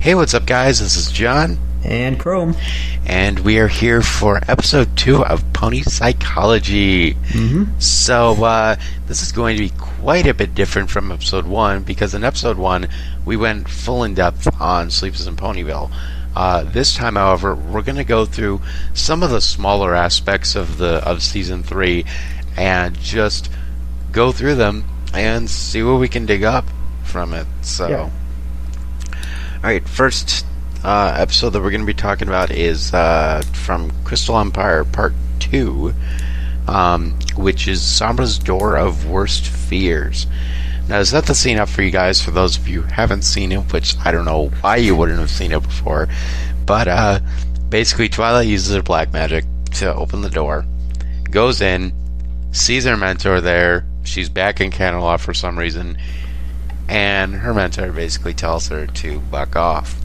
Hey, what's up, guys? This is Jon. And Chrome. And we are here for episode 2 of Pony Psychology. So, this is going to be quite a bit different from episode 1, because in episode 1, we went full in depth on Sleepless in Ponyville. This time, however, we're going to go through some of the smaller aspects of season 3 and just go through them and see what we can dig up from it. So, yeah. Alright, first episode that we're going to be talking about is from Crystal Empire Part 2, which is Sombra's Door of Worst Fears. Now, to set the scene up for you guys, for those of you who haven't seen it, which I don't know why you wouldn't have seen it before, but basically Twilight uses her black magic to open the door, goes in, sees her mentor there, she's back in Camelot for some reason, and her mentor basically tells her to buck off.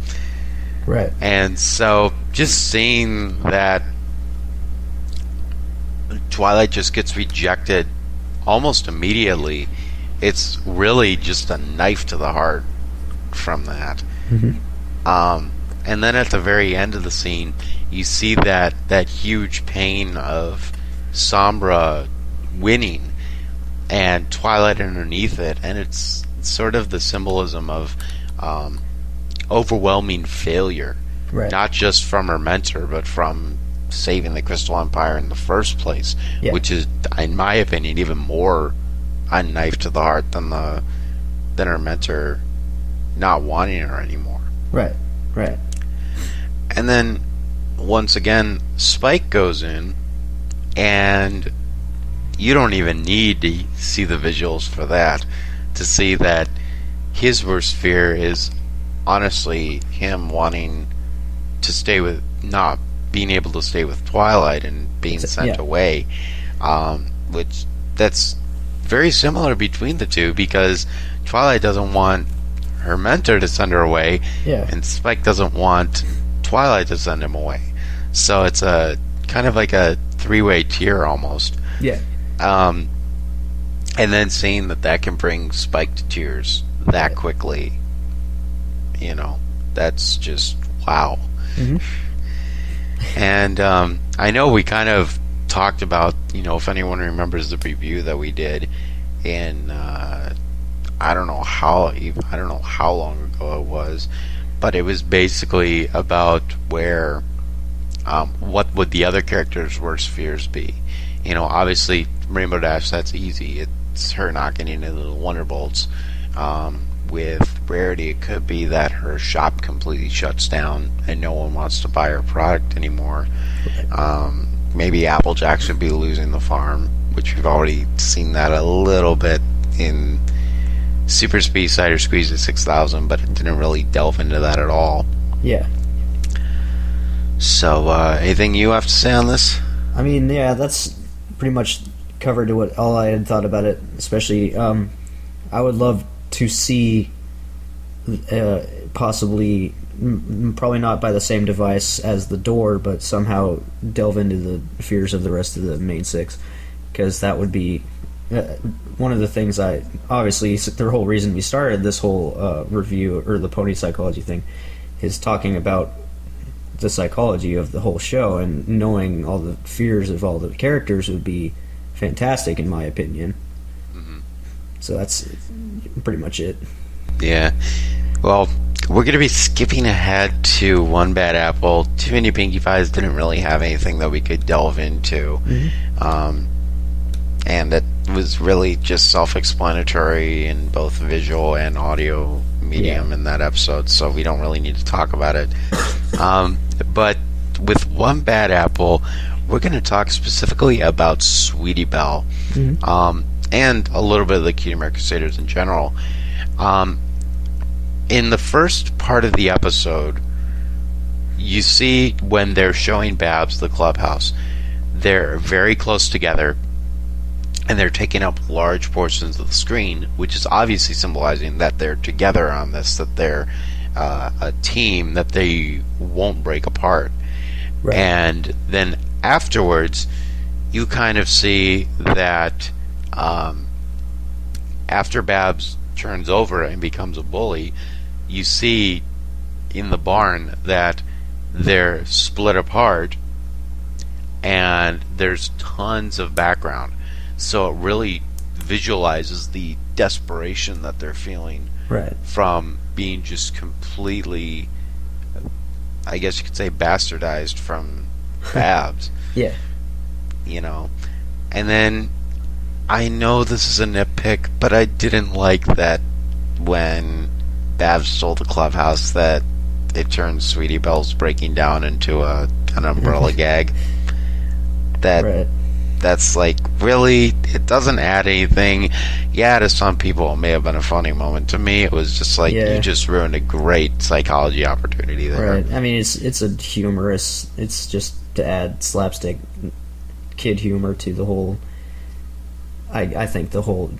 Right. And so, just seeing that Twilight just gets rejected almost immediately, it's really just a knife to the heart from that. And then at the very end of the scene, you see that huge pain of Sombra winning and Twilight underneath it, and it's sort of the symbolism of overwhelming failure, right. Not just from her mentor, but from saving the Crystal Empire in the first place, which is, in my opinion, even more a knife to the heart than her mentor not wanting her anymore. Right. And then once again, Spike goes in, and you don't even need to see the visuals for that to see that his worst fear is honestly him wanting to stay with, not being able to stay with Twilight and being sent away, which that's very similar between the two, because Twilight doesn't want her mentor to send her away, and Spike doesn't want Twilight to send him away. So it's a kind of like a three-way tier almost. And then seeing that can bring Spike to tears that quickly, that's just wow. And I know we kind of talked about, if anyone remembers the review that we did in I don't know how long ago it was, but it was basically about where what would the other characters' worst fears be. Obviously Rainbow Dash, that's easy. It's her not getting into the Wonderbolts. With Rarity, it could be that her shop completely shuts down and no one wants to buy her product anymore. Maybe Applejack should be losing the farm, which we've already seen that a little bit in Super Speed Cider Squeeze at 6000, but it didn't really delve into that at all. So, anything you have to say on this? I mean, that's pretty much covered to all I had thought about it. Especially, I would love to see, possibly, probably not by the same device as the door, but somehow delve into the fears of the rest of the main six, because that would be one of the things obviously, the whole reason we started this whole review, or the pony psychology thing, is talking about the psychology of the whole show, and knowing all the fears of all the characters would be fantastic, in my opinion. So that's pretty much it. Yeah. Well, we're going to be skipping ahead to One Bad Apple. Too Many Pinkie Pies didn't really have anything that we could delve into. And it was really just self-explanatory in both visual and audio medium in that episode, so we don't really need to talk about it. But with One Bad Apple, we're going to talk specifically about Sweetie Belle. And a little bit of the Cutie Mark Crusaders in general. In the first part of the episode, you see when they're showing Babs the clubhouse, they're very close together, and they're taking up large portions of the screen, which is obviously symbolizing that they're together on this, that they're a team, that they won't break apart. And then afterwards, you kind of see that after Babs turns over and becomes a bully, you see in the barn that they're split apart, and there's tons of background, so it really visualizes the desperation that they're feeling Right. from being just completely, I guess you could say, bastardized from Babs. Yeah. You know. And then, I know this is a nitpick, but I didn't like that when Babs stole the clubhouse that it turned Sweetie Belle's breaking down into an umbrella gag. Right. That's like, really, it doesn't add anything. Yeah, to some people it may have been a funny moment. To me, it was just like, you just ruined a great psychology opportunity there. Right. I mean, it's a humorous. It's just to add slapstick kid humor to the whole. I think the whole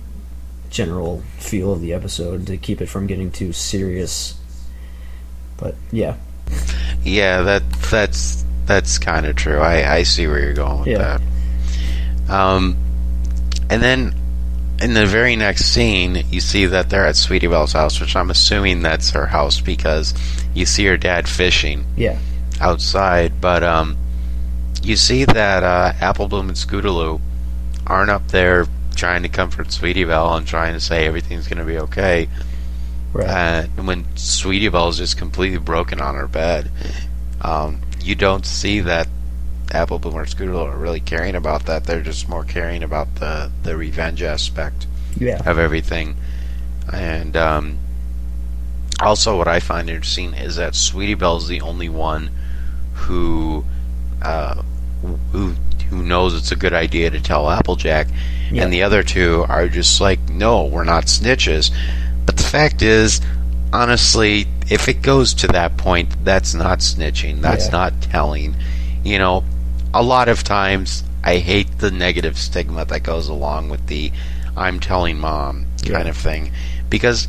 general feel of the episode, to keep it from getting too serious. But yeah. Yeah, that's kind of true. I see where you're going with that. And then in the very next scene, you see that they're at Sweetie Belle's house, which I'm assuming that's her house because you see her dad fishing outside. But you see that Applebloom and Scootaloo aren't up there trying to comfort Sweetie Belle and trying to say everything's going to be okay. Right. When Sweetie Belle's just completely broken on her bed, you don't see that Applebloom or Scootaloo are really caring about that. They're just more caring about the revenge aspect of everything. And also what I find interesting is that Sweetie Belle's the only one who knows it's a good idea to tell Applejack, and the other two are just like, no, we're not snitches. But the fact is, honestly, if it goes to that point, that's not snitching. That's not telling. You know, a lot of times I hate the negative stigma that goes along with the I'm telling mom kind of thing. Because,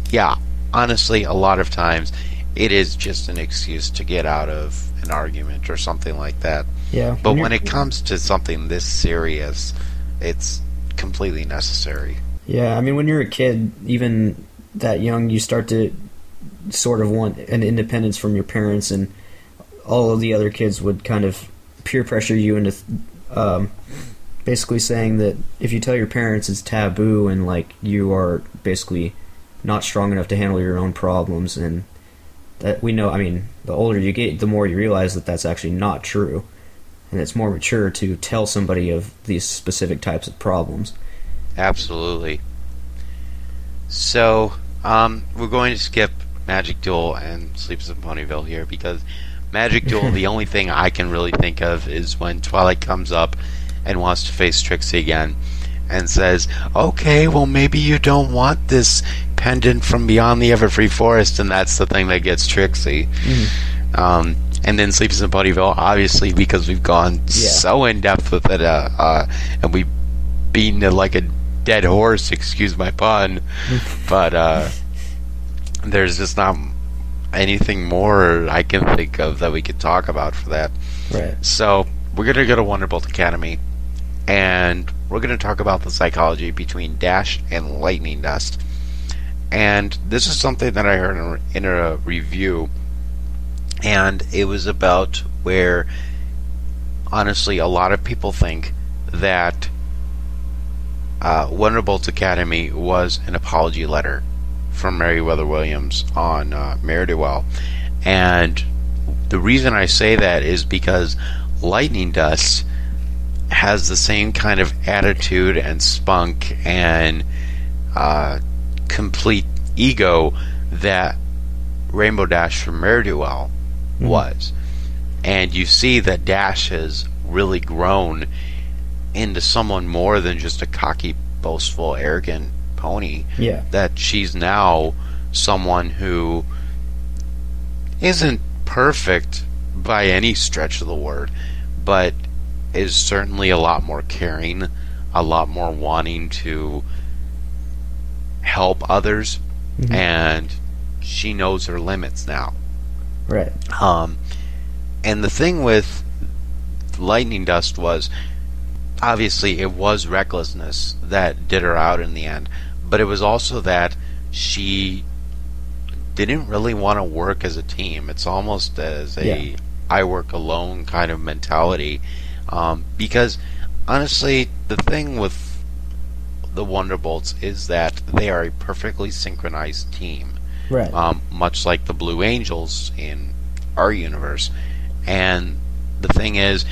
honestly, a lot of times it is just an excuse to get out of an argument or something like that. Yeah. But when it comes to something this serious, it's completely necessary. Yeah, I mean, when you're a kid, even that young, you start to sort of want an independence from your parents, and all of the other kids would kind of peer pressure you into basically saying that if you tell your parents it's taboo and like you are basically not strong enough to handle your own problems. And that we know, I mean, the older you get, the more you realize that that's actually not true, and it's more mature to tell somebody of these specific types of problems. Absolutely. So we're going to skip Magic Duel and Sleepless in Ponyville here, because Magic Duel, the only thing I can really think of is when Twilight comes up and wants to face Trixie again and says, okay, well, maybe you don't want this pendant from beyond the Everfree Forest, and that's the thing that gets Trixie. And then Sleepless in Ponyville, obviously, because we've gone so in-depth with it, and we've beaten it like a dead horse, excuse my pun, but there's just not anything more I can think of that we could talk about for that. Right. So we're going to go to Wonderbolt Academy, and we're going to talk about the psychology between Dash and Lightning Dust. And this is something that I heard in a review, and it was about where, honestly, a lot of people think that Wonderbolt's Academy was an apology letter from Meriwether Williams on Ne'er-Do-Well. And the reason I say that is because Lightning Dust has the same kind of attitude and spunk and complete ego that Rainbow Dash from Ne'er-Do-Well was. And you see that Dash has really grown into someone more than just a cocky, boastful, arrogant pony. That she's now someone who isn't perfect by any stretch of the word, but is certainly a lot more caring, a lot more wanting to help others, and she knows her limits now. Right. And the thing with Lightning Dust was, obviously, it was recklessness that did her out in the end, but it was also that she didn't really want to work as a team. It's almost as a Yeah. I work alone kind of mentality. Because honestly, the thing with the Wonderbolts is that they are a perfectly synchronized team, Right. much like the Blue Angels in our universe. And the thing is,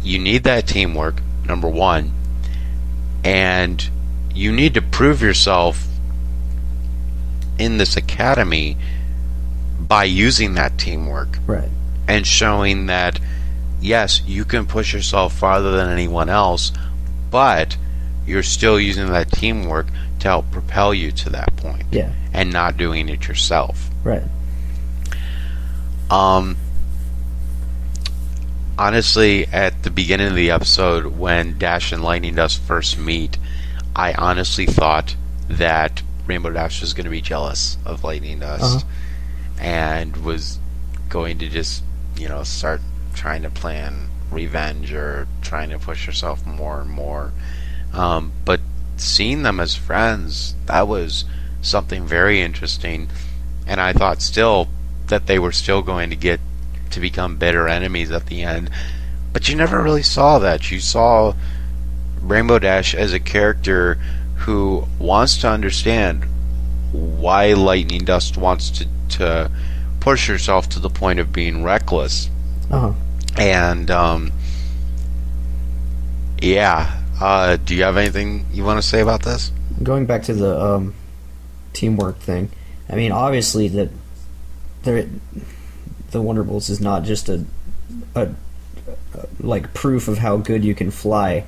you need that teamwork, number one, and you need to prove yourself in this academy by using that teamwork. Right. And showing that, yes, you can push yourself farther than anyone else, but you're still using that teamwork to help propel you to that point. Yeah. And not doing it yourself. Right. Honestly, at the beginning of the episode, when Dash and Lightning Dust first meet, I honestly thought that Rainbow Dash was going to be jealous of Lightning Dust and was going to just, start trying to plan revenge or trying to push herself more and more. But seeing them as friends, that was something very interesting. And I thought still that they were still going to get to become bitter enemies at the end. But you never really saw that. You saw Rainbow Dash as a character who wants to understand why Lightning Dust wants to push herself to the point of being reckless. And do you have anything you want to say about this? Going back to the teamwork thing, I mean, obviously the Wonderbolts is not just a like proof of how good you can fly.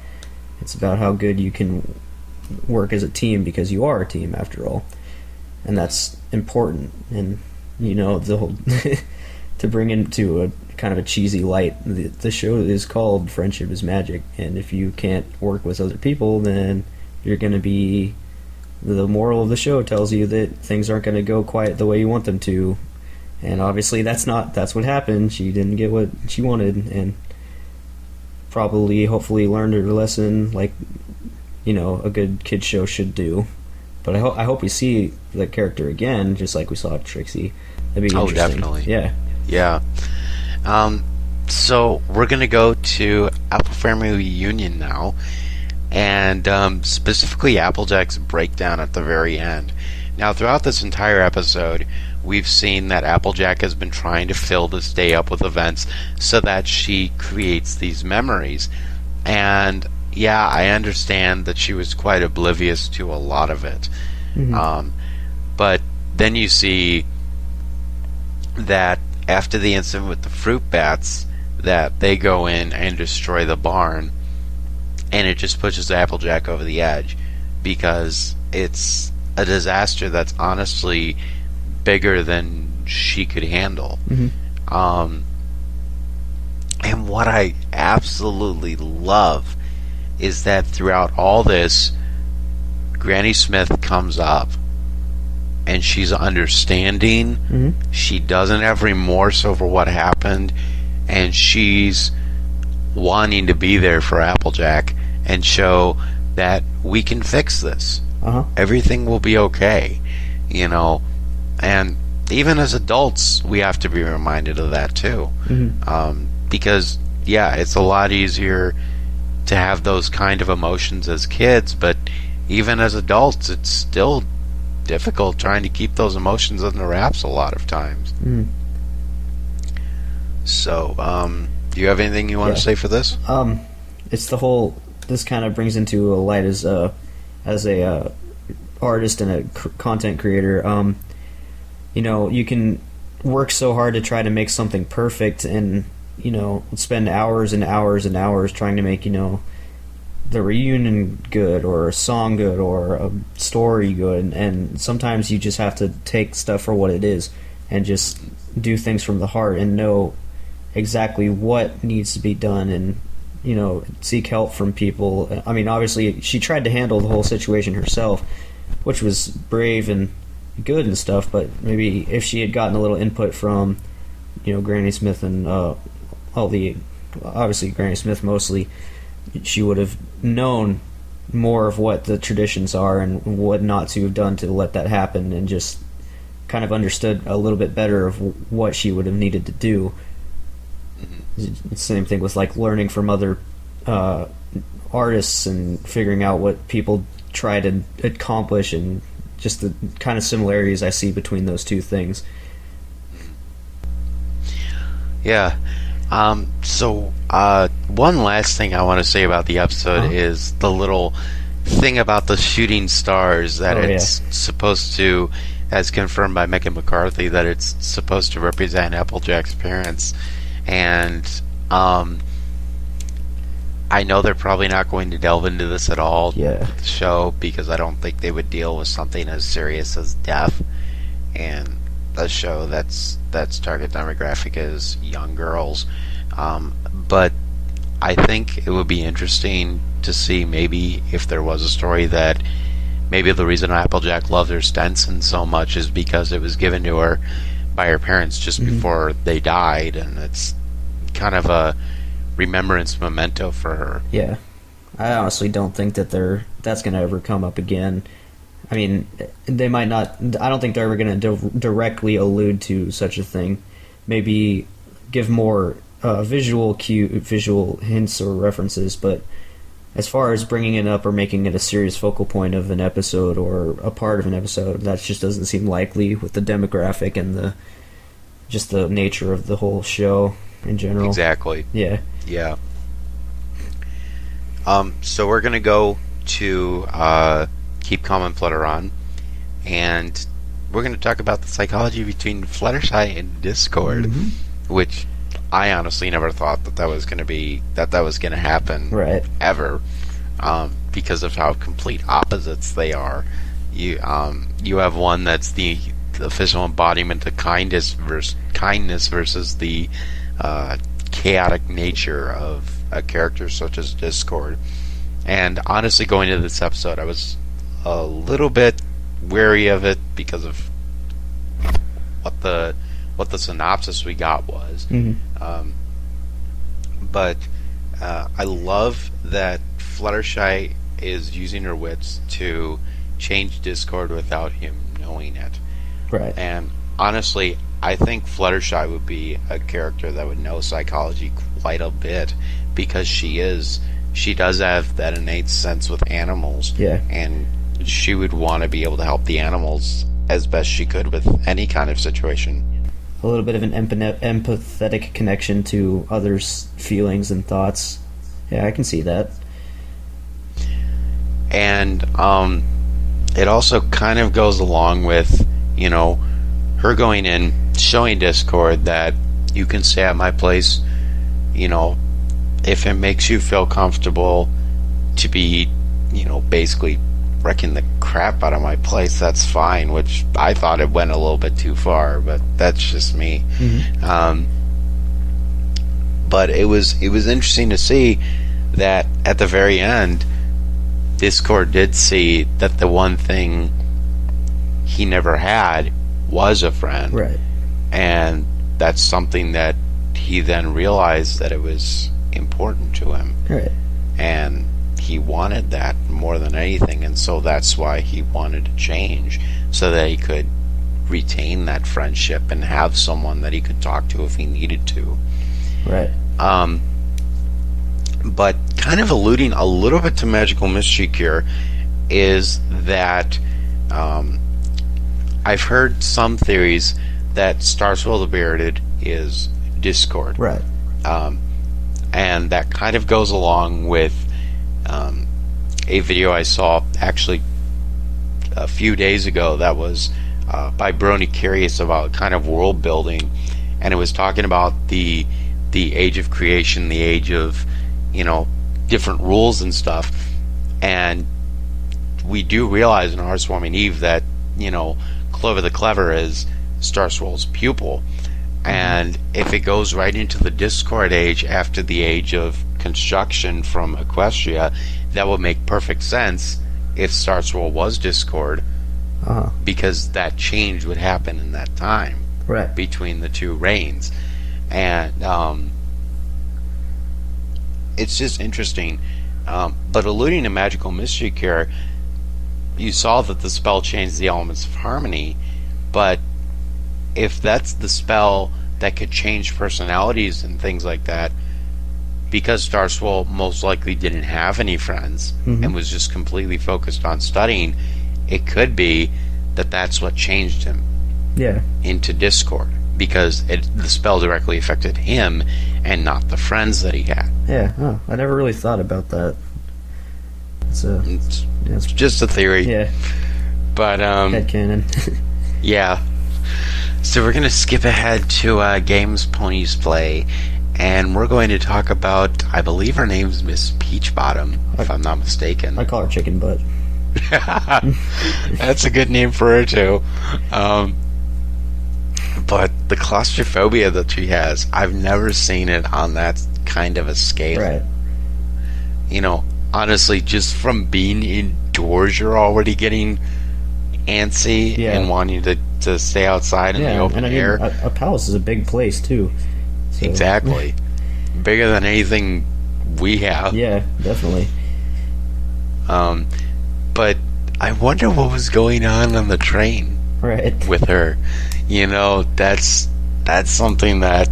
It's about how good you can work as a team, because you are a team after all, and that's important. And the whole to bring into a kind of a cheesy light, the show is called Friendship is Magic, and if you can't work with other people, then you're going to be, the moral of the show tells you that things aren't going to go quite the way you want them to. And obviously that's what happened. She didn't get what she wanted, and hopefully learned her lesson, like a good kid show should do. But I hope we see the character again, just like we saw Trixie. That'd be interesting. Oh, definitely. Yeah. So we're gonna go to Apple Family Reunion now, and specifically Applejack's breakdown at the very end. Now, throughout this entire episode, we've seen that Applejack has been trying to fill this day up with events so that she creates these memories. And yeah, I understand that she was quite oblivious to a lot of it. But then you see that after the incident with the fruit bats, that they go in and destroy the barn, and it just pushes Applejack over the edge, because it's a disaster that's honestly bigger than she could handle. And what I absolutely love is that throughout all this, Granny Smith comes up and she's understanding. She doesn't have remorse over what happened, and she's wanting to be there for Applejack and show that we can fix this. Everything will be okay, and even as adults we have to be reminded of that too. Because it's a lot easier to have those kind of emotions as kids, but even as adults it's still difficult trying to keep those emotions under wraps a lot of times. So do you have anything you want to say for this? It's the whole, this kind of brings into a light as a artist and a content creator. You can work so hard to try to make something perfect, and spend hours and hours and hours trying to make the reunion good, or a song good, or a story good. And sometimes you just have to take stuff for what it is and just do things from the heart and know exactly what needs to be done, and seek help from people. I mean, obviously she tried to handle the whole situation herself, which was brave and good and stuff, but maybe if she had gotten a little input from Granny Smith and obviously Granny Smith mostly, she would have known more of what the traditions are and what not to have done to let that happen, and just kind of understood a little bit better of what she would have needed to do. Same thing with like learning from other artists and figuring out what people try to accomplish, and just the kind of similarities I see between those two things. Yeah. So one last thing I want to say about the episode is the little thing about the shooting stars that it's supposed to, as confirmed by Megan McCarthy, that it's supposed to represent Applejack's parents. And I know they're probably not going to delve into this at all with the show, because I don't think they would deal with something as serious as death. And a show that's target demographic is young girls. But I think it would be interesting to see maybe if there was a story that maybe the reason Applejack loved her Stenson so much is because it was given to her by her parents just before they died, and it's kind of a remembrance memento for her. Yeah. I honestly don't think that that's going to ever come up again. I mean, they might not. I don't think they're ever going to directly allude to such a thing. Maybe give more visual hints or references, but as far as bringing it up or making it a serious focal point of an episode or a part of an episode, that just doesn't seem likely with the demographic and the nature of the whole show in general. Exactly. Yeah. Yeah. So we're gonna go to Keep Calm and Flutter On, and we're gonna talk about the psychology between Fluttershy and Discord, which I honestly never thought that was gonna happen ever, because of how complete opposites they are. You have one that's the official embodiment of kindness versus the chaotic nature of a character such as Discord. And honestly, going into this episode, I was a little bit wary of it because of what the synopsis we got was. But I love that Fluttershy is using her wits to change Discord without him knowing it. Right. And honestly, I think Fluttershy would be a character that would know psychology quite a bit, because she does have that innate sense with animals. Yeah. And she would want to be able to help the animals as best she could with any kind of situation. A little bit of an empathetic connection to others' feelings and thoughts. Yeah, I can see that. And it also kind of goes along with, her going in, showing Discord that you can stay at my place, if it makes you feel comfortable to be, basically wrecking the crap out of my place, that's fine, which I thought it went a little bit too far, but that's just me. But it was interesting to see that at the very end, Discord did see that the one thing he never had was a friend. Right. And that's something that he then realized that it was important to him. Right. And he wanted that more than anything, and so that's why he wanted to change, so that he could retain that friendship and have someone that he could talk to if he needed to. Right. But kind of alluding a little bit to Magical Mystery Cure is that I've heard some theories that Starswell the Bearded is Discord. Right. And that kind of goes along with a video I saw actually a few days ago that was by Brony Curious about kind of world building, and it was talking about the age of creation, the age of different rules and stuff. And we do realize in Heartswarming Eve that Clover the Clever is Starswell's pupil, and if it goes right into the Discord age after the age of construction from Equestria, that would make perfect sense if Starswell was Discord, because that change would happen in that time between the two reigns. And it's just interesting. But alluding to Magical Mystery Cure, you saw that the spell changed the elements of harmony, but if that's the spell that could change personalities and things like that, because Starswell most likely didn't have any friends and was just completely focused on studying, it could be that that's what changed him into Discord, because the spell directly affected him and not the friends that he had. Yeah, I never really thought about that. It's just a theory. Yeah. But, headcanon. yeah. So we're going to skip ahead to Games Ponies Play, and we're going to talk about, I believe her name's Miss Peachbottom, if I'm not mistaken. I call her Chicken Butt. That's a good name for her, too. But the claustrophobia that she has, I've never seen it on that kind of a scale. Right. You know, honestly, just from being indoors, you're already getting antsy and wanting to stay outside in the open air. A palace is a big place, too. So. Exactly. Bigger than anything we have. Yeah, definitely. But I wonder what was going on the train with her. You know, that's something that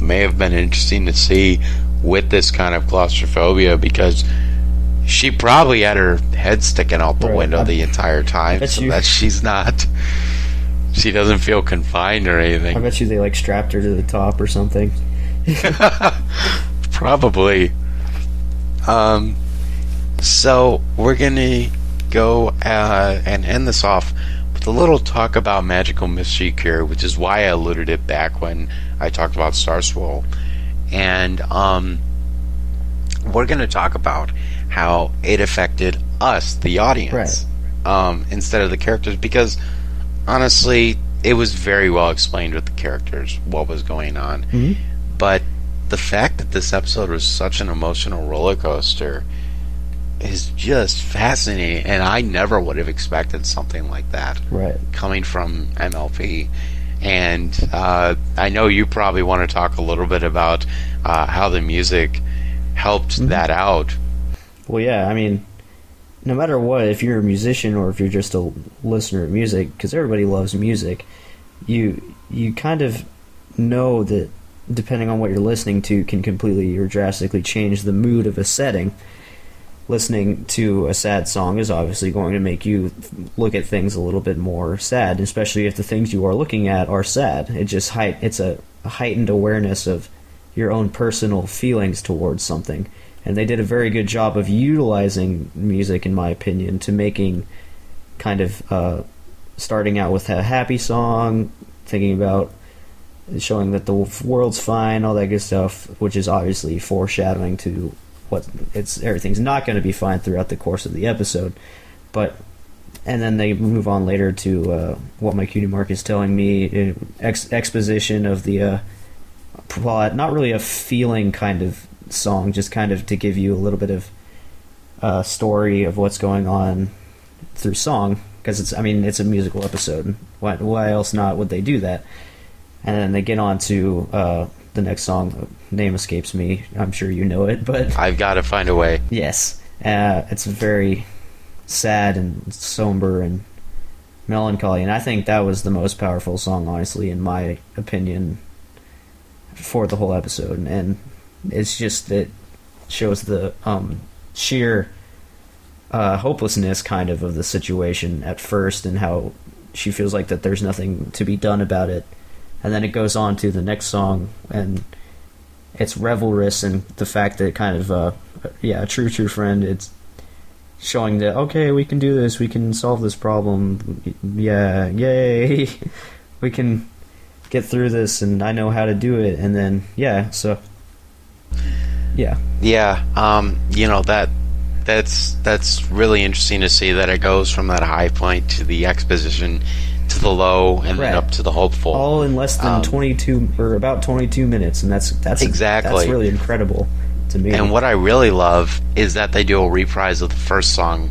may have been interesting to see with this kind of claustrophobia, because she probably had her head sticking out the window the entire time, so that she doesn't feel confined or anything. I bet you they strapped her to the top or something. Probably. So we're gonna go and end this off with a little talk about Magical Mystery Cure, which is why I alluded it back when I talked about Star Swirl. And we're going to talk about how it affected us, the audience, instead of the characters, because honestly, it was very well explained with the characters what was going on. But the fact that this episode was such an emotional roller coaster is just fascinating, and I never would have expected something like that coming from MLP. And I know you probably want to talk a little bit about how the music helped that out. Well, yeah, I mean, no matter what, if you're a musician or if you're just a listener of music, because everybody loves music, you kind of know that depending on what you're listening to can completely or drastically change the mood of a setting. Listening to a sad song is obviously going to make you look at things a little bit more sad, especially if the things you are looking at are sad. It's a heightened awareness of your own personal feelings towards something. And they did a very good job of utilizing music, in my opinion, to making kind of starting out with a happy song, thinking about showing that the world's fine, all that good stuff, which is obviously foreshadowing to everything's not going to be fine throughout the course of the episode. And then they move on later to what my cutie mark is telling me, exposition of the plot. Not really a feeling kind of song, just kind of to give you a little bit of story of what's going on through song, because it's a musical episode. Why else not would they do that? And then they get on to the next song. Name escapes me. I'm sure you know it, but I've got to find a way. Yes, it's very sad and somber and melancholy, and I think that was the most powerful song, honestly, in my opinion, for the whole episode. And it's just, it shows the sheer hopelessness kind of the situation at first, and how she feels like that there's nothing to be done about it. And then it goes on to the next song, and it's revelrous, and the fact that kind of a true friend. It's showing that, okay, we can do this, we can solve this problem, yay, we can get through this, and I know how to do it. And then that's really interesting to see that it goes from that high point to the exposition to the low, and then up to the hopeful, all in less than 22 or about 22 minutes, and that's exactly, that's really incredible to me. And what I really love is that they do a reprise of the first song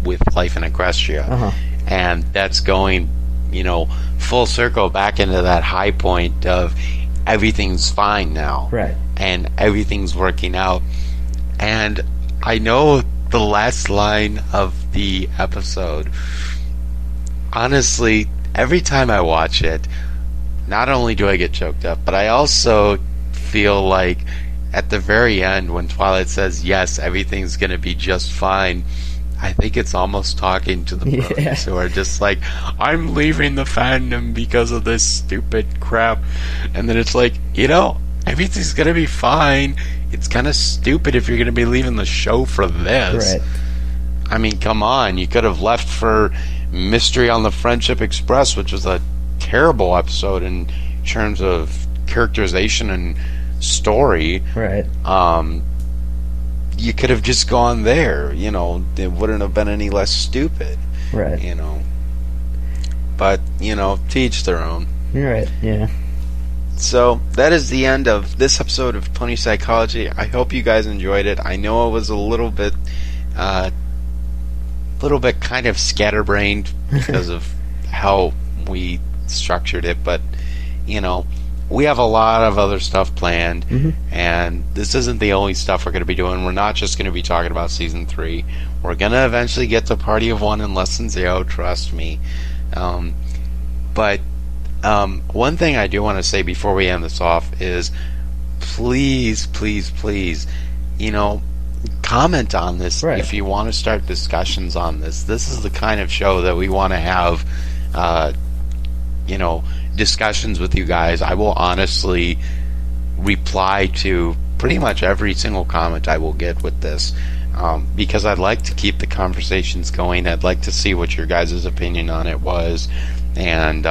with Life in Equestria, and that's going, full circle back into that high point of everything's fine now, and everything's working out. And I know the last line of the episode, honestly, every time I watch it, not only do I get choked up, but I also feel like at the very end when Twilight says, yes, everything's going to be just fine, I think it's almost talking to the bronies who are just like, I'm leaving the fandom because of this stupid crap. And then it's like, everything's going to be fine. It's kind of stupid if you're going to be leaving the show for this. Right. I mean, come on. You could have left for Mystery on the Friendship Express, which was a terrible episode in terms of characterization and story. Right. You could have just gone there. It wouldn't have been any less stupid. Right. But, to each their own. Right, yeah. So, that is the end of this episode of Pony Psychology. I hope you guys enjoyed it. I know it was a little bit kind of scatterbrained because of how we structured it, but, we have a lot of other stuff planned, and this isn't the only stuff we're going to be doing. We're not just going to be talking about Season 3. We're going to eventually get to Party of One and Lesson 0, trust me. But one thing I do want to say before we end this off is please, please, please, comment on this if you want to start discussions on this. This is the kind of show that we want to have, discussions with you guys. I will honestly reply to pretty much every single comment I will get with this, because I'd like to keep the conversations going. I'd like to see what your guys' opinion on it was, and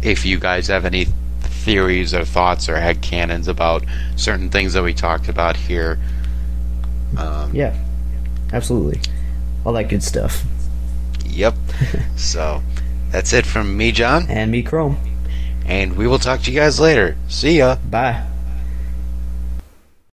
if you guys have any theories or thoughts or headcanons about certain things that we talked about here. Yeah, absolutely. All that good stuff. Yep. So, that's it from me, John. And me, Chrome. And we will talk to you guys later. See ya. Bye.